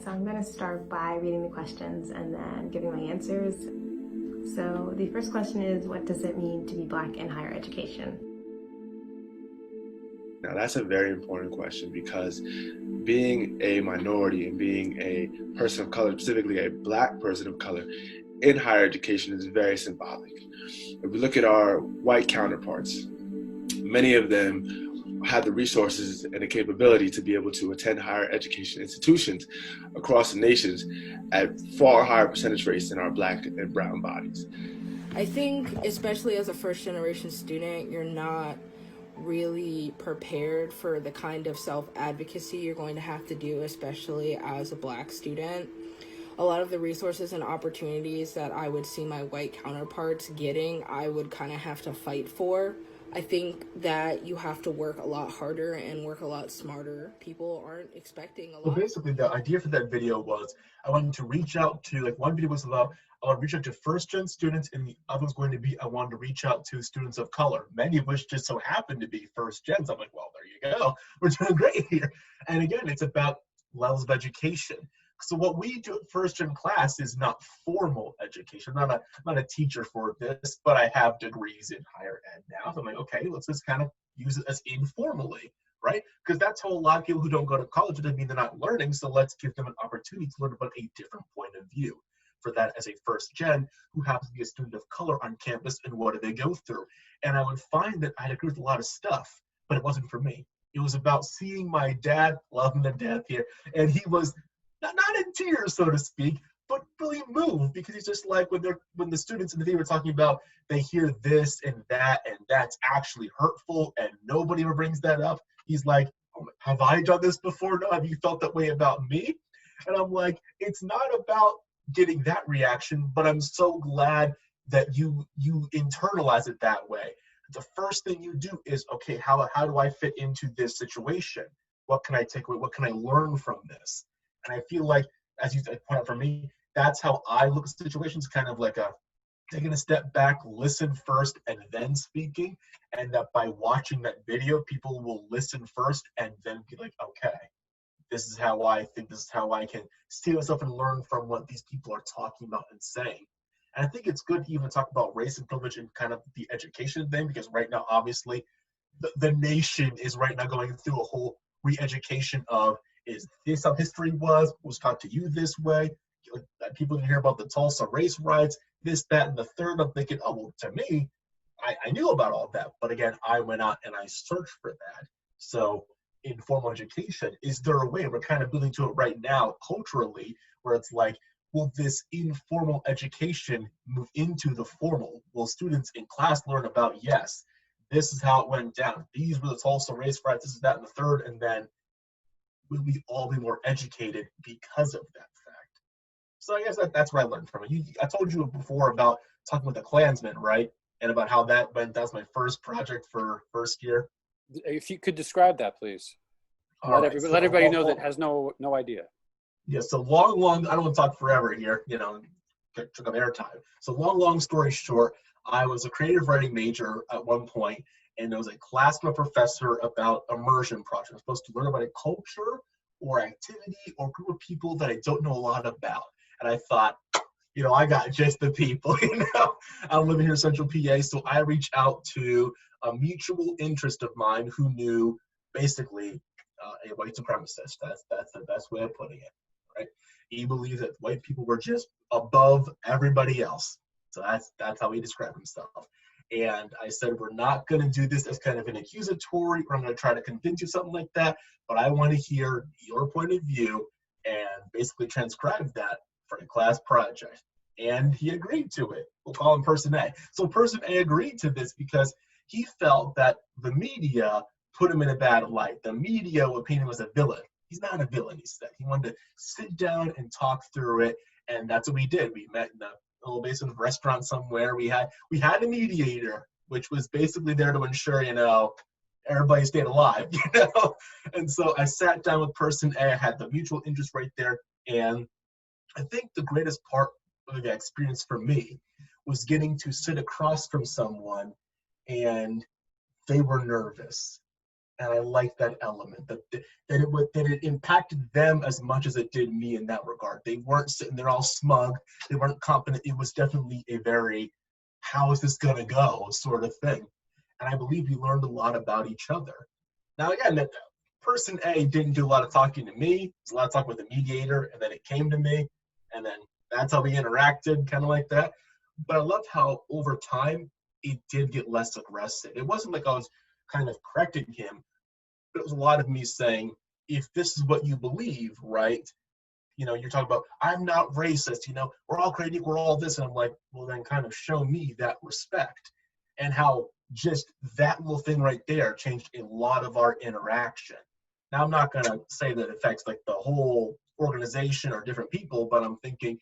So I'm going to start by reading the questions and then giving my answers. So the first question is, what does it mean to be Black in higher education? Now that's a very important question, because being a minority and being a person of color, specifically a Black person of color, in higher education is very symbolic. If we look at our white counterparts, many of them have the resources and the capability to be able to attend higher education institutions across the nations at far higher percentage rates than our Black and brown bodies. I think, especially as a first generation student, you're not really prepared for the kind of self-advocacy you're going to have to do, especially as a Black student. A lot of the resources and opportunities that I would see my white counterparts getting, I would kind of have to fight for. I think that you have to work a lot harder and work a lot smarter. People aren't expecting a lot. So basically, the idea for that video was I wanted to reach out to, like, one video was about I want to reach out to first-gen students, and the other was going to be I wanted to reach out to students of color, many of which just so happen to be first-gens. I'm like, well, there you go. We're doing great here. And again, it's about levels of education. So what we do at first-gen class is not formal education. I'm not a teacher for this, but I have degrees in higher ed now. So I'm like, okay, let's just kind of use it as informally, right? Because that's how a lot of people who don't go to college, doesn't mean they're not learning. So let's give them an opportunity to learn about a different point of view. For that, as a first gen who happens to be a student of color on campus, and what do they go through? And I would find that I'd agree with a lot of stuff, but it wasn't for me. It was about seeing my dad, love him to death here, and he was not in tears, so to speak, but really moved, because he's just like, when the students in the video were talking about, they hear this and that's actually hurtful, and nobody ever brings that up. He's like, oh, have I done this before? No, have you felt that way about me? And I'm like, it's not about getting that reaction, but I'm so glad that you internalize it that way. The first thing you do is, okay, how do I fit into this situation? What can I take away? What can I learn from this? And I feel like, as you point out for me, that's how I look at situations, kind of like taking a step back, listen first, and then speaking. And that by watching that video, people will listen first and then be like, okay, this is how I think, this is how I can see myself and learn from what these people are talking about and saying. And I think it's good to even talk about race and privilege and kind of the education thing, because right now, obviously, the nation is right now going through a whole re-education of, is this how history was taught to you this way? People didn't hear about the Tulsa race riots, this, that, and the third. I'm thinking, oh, well, to me, I knew about all that. But again, I went out and I searched for that. So informal education, is there a way, we're kind of building to it right now culturally, where it's like, will this informal education move into the formal? Will students in class learn about, yes, this is how it went down, these were the Tulsa race riots, this is that and the third, and then will we all be more educated because of that fact? So I guess that's where I learned from it. I told you before about talking with the Klansmen, right? And about how that went. That was my first project for first year. If you could describe that, please. Let everybody know that has no idea. Yeah, so long, I don't want to talk forever here, took up airtime. So long story short, I was a creative writing major at one point, and there was a class with a professor about immersion project. I'm supposed to learn about a culture or activity or group of people that I don't know a lot about. And I thought, I got just the people, I'm living here in Central PA, so I reached out to a mutual interest of mine who knew basically a white supremacist. That's the best way of putting it, right? He believed that white people were just above everybody else. So that's how he described himself. And I said, we're not going to do this as kind of an accusatory, or I'm going to try to convince you something like that, but I want to hear your point of view and basically transcribe that for a class project. And he agreed to it. We'll call him Person A. So Person A agreed to this because he felt that the media put him in a bad light. The media would paint him as a villain. He's not a villain, he said. He wanted to sit down and talk through it, and that's what we did. We met in a little basement restaurant somewhere. We had a mediator, which was basically there to ensure, everybody stayed alive, And so I sat down with Person A. I had the mutual interest right there, and I think the greatest part of the experience for me was getting to sit across from someone and they were nervous. And I liked that element, that it impacted them as much as it did me in that regard. They weren't sitting there all smug. They weren't confident. It was definitely a very, how is this going to go sort of thing. And I believe we learned a lot about each other. Now, again, that Person A didn't do a lot of talking to me. It was a lot of talking with the mediator, and then it came to me, and then that's how we interacted, kind of like that. But I loved how over time, it did get less aggressive. It wasn't like I was kind of correcting him, but it was a lot of me saying, if this is what you believe, right, you're talking about, I'm not racist, we're all creative, we're all this, and I'm like, well, then kind of show me that respect. And how just that little thing right there changed a lot of our interaction. Now, I'm not going to say that it affects like the whole organization or different people, but I'm thinking,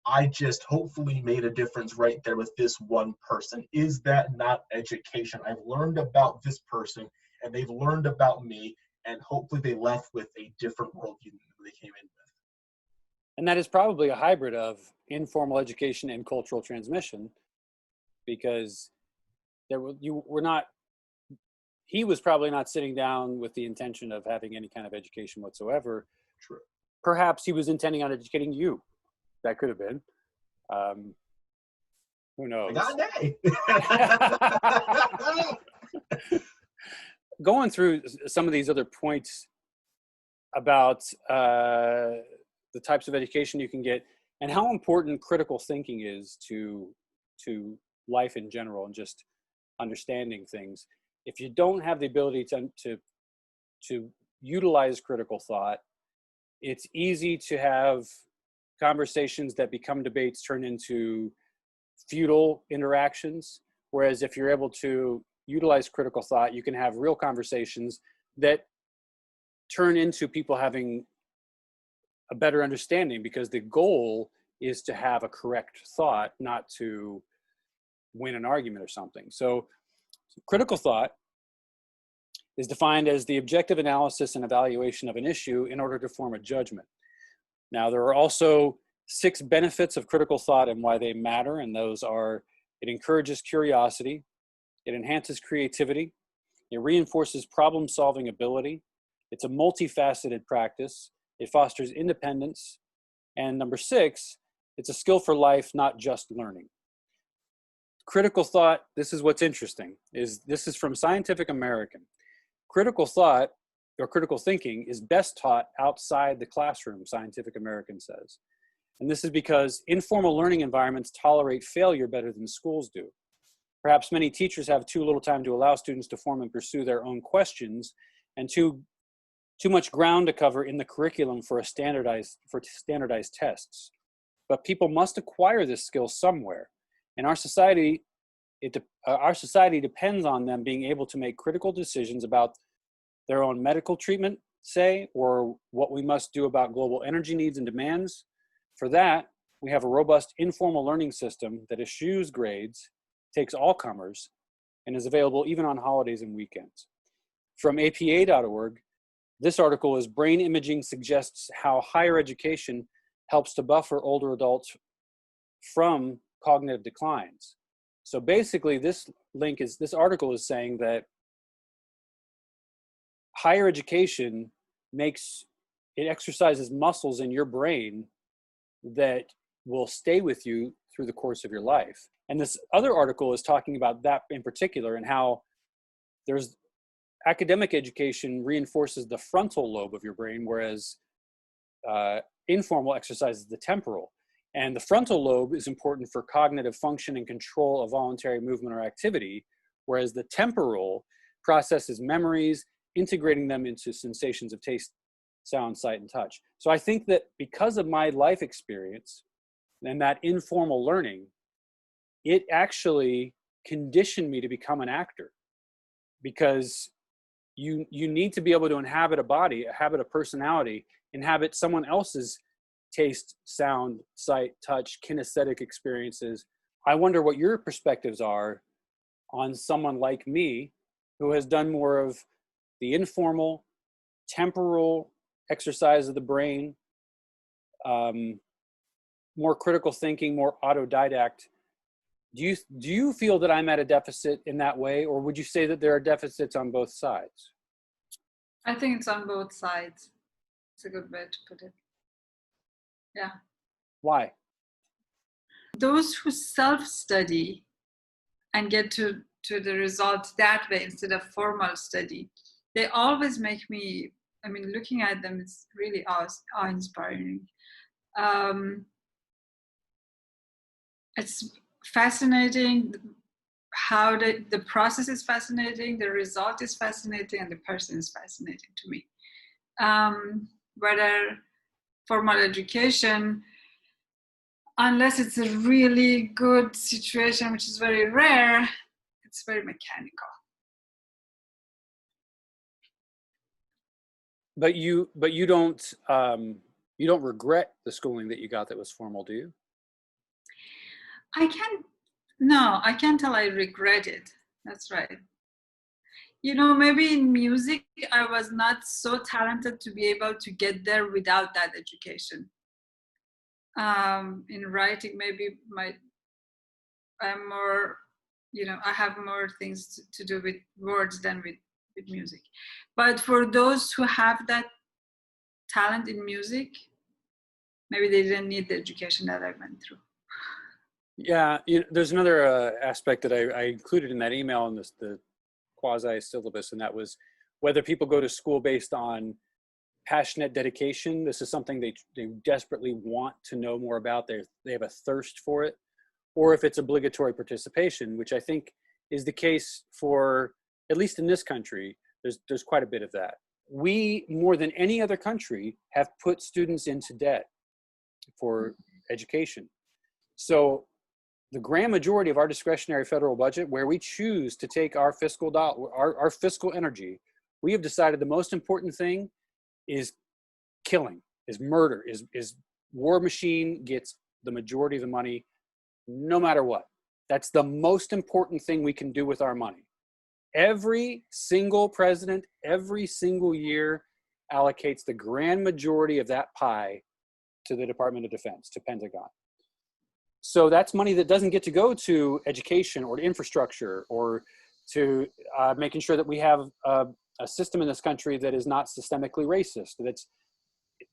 I just hopefully made a difference right there with this one person. Is that not education? I've learned about this person, and they've learned about me, and hopefully they left with a different worldview than they came in with. And that is probably a hybrid of informal education and cultural transmission, because he was probably not sitting down with the intention of having any kind of education whatsoever. True. Perhaps he was intending on educating you. That could have been. Who knows? I got an A. Going through some of these other points about the types of education you can get and how important critical thinking is to life in general and just understanding things. If you don't have the ability to utilize critical thought, it's easy to have conversations that become debates turn into futile interactions. Whereas if you're able to utilize critical thought, you can have real conversations that turn into people having a better understanding, because the goal is to have a correct thought, not to win an argument or something. So critical thought is defined as the objective analysis and evaluation of an issue in order to form a judgment. Now, there are also 6 benefits of critical thought and why they matter, and those are: it encourages curiosity, it enhances creativity, it reinforces problem-solving ability, it's a multifaceted practice, it fosters independence, and number 6, it's a skill for life, not just learning. Critical thought, this is what's interesting, this is from Scientific American. Critical thought or critical thinking is best taught outside the classroom, Scientific American says. And this is because informal learning environments tolerate failure better than schools do. Perhaps many teachers have too little time to allow students to form and pursue their own questions, and too much ground to cover in the curriculum for standardized tests. But people must acquire this skill somewhere. And our society depends on them being able to make critical decisions about their own medical treatment, say, or what we must do about global energy needs and demands. For that, we have a robust informal learning system that eschews grades, takes all comers, and is available even on holidays and weekends. From APA.org, this article is Brain Imaging Suggests How Higher Education Helps to Buffer Older Adults from Cognitive Declines. So basically, this article is saying that higher education exercises muscles in your brain that will stay with you through the course of your life. And this other article is talking about that in particular, and how there's academic education reinforces the frontal lobe of your brain, whereas informal exercises the temporal. And the frontal lobe is important for cognitive function and control of voluntary movement or activity, whereas the temporal processes memories, integrating them into sensations of taste, sound, sight, and touch. So I think that because of my life experience and that informal learning, it actually conditioned me to become an actor, because you need to be able to inhabit a body, inhabit a personality, inhabit someone else's taste, sound, sight, touch, kinesthetic experiences. I wonder what your perspectives are on someone like me who has done more of the informal, temporal exercise of the brain, more critical thinking, more autodidact. Do you feel that I'm at a deficit in that way, or would you say that there are deficits on both sides? I think it's on both sides. It's a good way to put it. Yeah. Why? Those who self-study and get to the results that way instead of formal study, they always make me, looking at them, it's really awe-inspiring. It's fascinating how the process is fascinating, the result is fascinating, and the person is fascinating to me. Whether formal education, unless it's a really good situation, which is very rare, it's very mechanical. But you don't regret the schooling that you got that was formal, do you? I can't tell I regret it. That's right. Maybe in music, I was not so talented to be able to get there without that education. In writing, maybe I'm more, I have more things to do with words than with music. But for those who have that talent in music, maybe they didn't need the education that I went through. Yeah, there's another aspect that I included in that email in the quasi-syllabus, and that was whether people go to school based on passionate dedication. This is something they desperately want to know more about. They have a thirst for it, or if it's obligatory participation, which I think is the case for, at least in this country, there's quite a bit of that. We, more than any other country, have put students into debt for education. So the grand majority of our discretionary federal budget, where we choose to take our fiscal our fiscal energy, we have decided the most important thing is killing, is murder, is war machine gets the majority of the money, no matter what. That's the most important thing we can do with our money. Every single president, every single year, allocates the grand majority of that pie to the Department of Defense, to Pentagon. So that's money that doesn't get to go to education or to infrastructure or to making sure that we have a system in this country that is not systemically racist.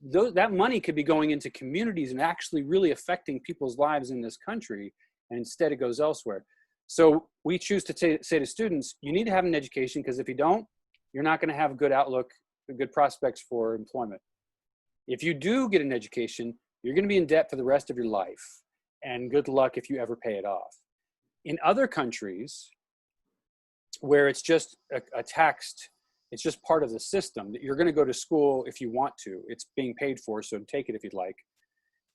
That money could be going into communities and actually really affecting people's lives in this country, and instead it goes elsewhere. So we choose to say to students, you need to have an education, because if you don't, you're not going to have a good outlook, good prospects for employment. If you do get an education, you're going to be in debt for the rest of your life, and good luck if you ever pay it off. In other countries where it's just a taxed, it's just part of the system, that you're going to go to school if you want to. It's being paid for, so take it if you'd like.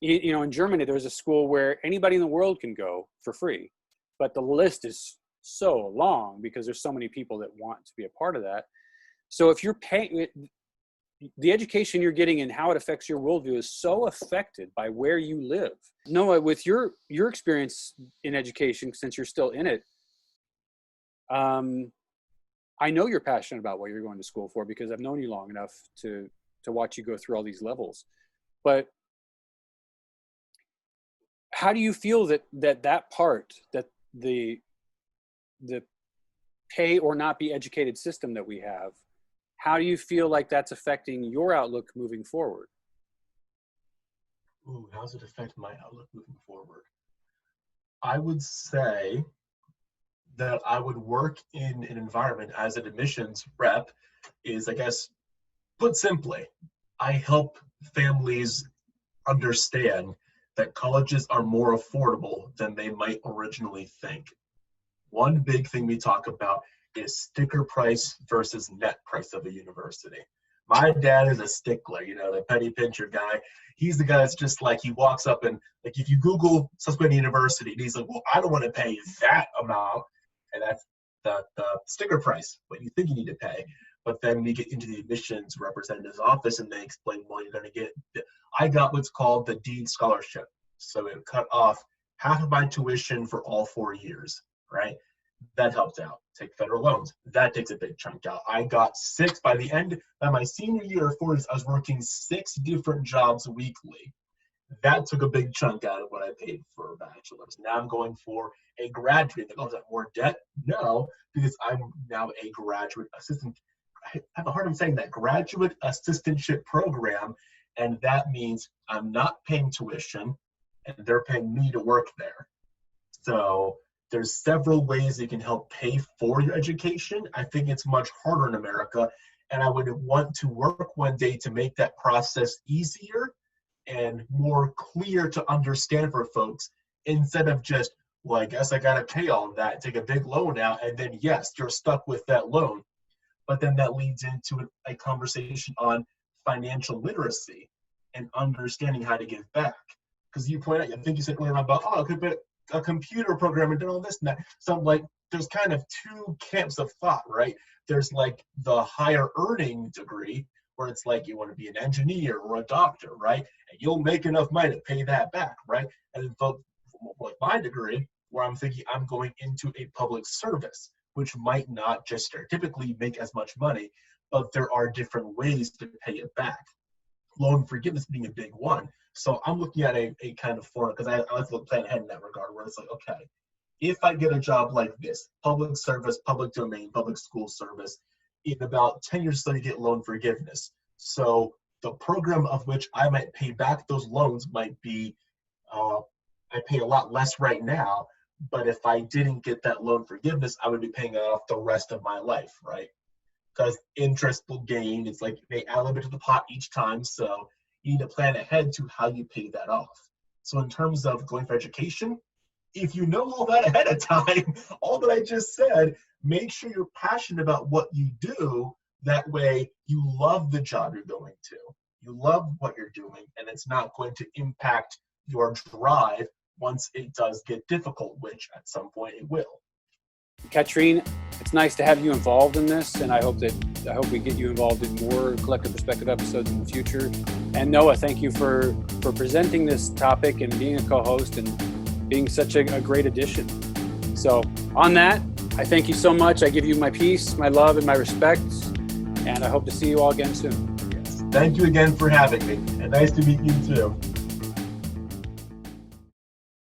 In Germany, there's a school where anybody in the world can go for free, but the list is so long because there's so many people that want to be a part of that. So if you're paying, the education you're getting and how it affects your worldview is so affected by where you live. Noah, with your experience in education, since you're still in it, I know you're passionate about what you're going to school for, because I've known you long enough to watch you go through all these levels. But how do you feel that part, that the pay or not be educated system that we have, how do you feel like that's affecting your outlook moving forward? Ooh, how does it affect my outlook moving forward? I would say that I would work in an environment as an admissions rep is, I guess, put simply, I help families understand that colleges are more affordable than they might originally think. One big thing we talk about is sticker price versus net price of a university. My dad is a stickler, the penny pincher guy. He's the guy that's just like, he walks up and, like, if you Google Susquehanna University, and he's like, well, I don't want to pay that amount. And that's the sticker price, what you think you need to pay. But then we get into the admissions representative's office and they explain, well, you're going to get, I got what's called the Deed Scholarship. So it cut off half of my tuition for all 4 years, right? That helped out. Take federal loans. That takes a big chunk out. I got by my senior year of 4 years, I was working 6 different jobs weekly. That took a big chunk out of what I paid for a bachelor's. Now I'm going for a graduate. Is that more debt? No, because I'm now a graduate assistant. I have a hard time saying that, graduate assistantship program, and that means I'm not paying tuition, and they're paying me to work there. So there's several ways you can help pay for your education. I think it's much harder in America, and I would want to work one day to make that process easier and more clear to understand for folks, instead of just, well, I guess I got to pay all of that, take a big loan out, and then, yes, you're stuck with that loan. But then that leads into a conversation on financial literacy and understanding how to give back. Because you point out, I think you said earlier about, a computer program and all this and that. So, like, there's kind of 2 camps of thought, right? There's like the higher earning degree, where it's like you want to be an engineer or a doctor, right? And you'll make enough money to pay that back, right? And then for like my degree, where I'm thinking I'm going into a public service, which might not just typically make as much money, but there are different ways to pay it back. loan forgiveness being a big one. So I'm looking at a kind of formula, because I like to plan ahead in that regard, where it's like, okay, if I get a job like this, public service, public domain, public school service, in about 10 years study, get loan forgiveness. So the program of which I might pay back those loans might be, I pay a lot less right now, but if I didn't get that loan forgiveness, I would be paying it off the rest of my life, right? Because interest will gain. It's like they add a little bit to the pot each time, so you need to plan ahead to how you pay that off. So in terms of going for education, if you know all that ahead of time, all that I just said, make sure you're passionate about what you do. That way you love the job you're going to. You love what you're doing, and it's not going to impact your drive once it does get difficult, which at some point it will. Katrine, it's nice to have you involved in this, and I hope we get you involved in more Collective Perspective episodes in the future. And Noah, thank you for presenting this topic and being a co-host and being such a great addition. So on that, I thank you so much. I give you my peace, my love, and my respect, and I hope to see you all again soon. Yes. Thank you again for having me, and nice to meet you too.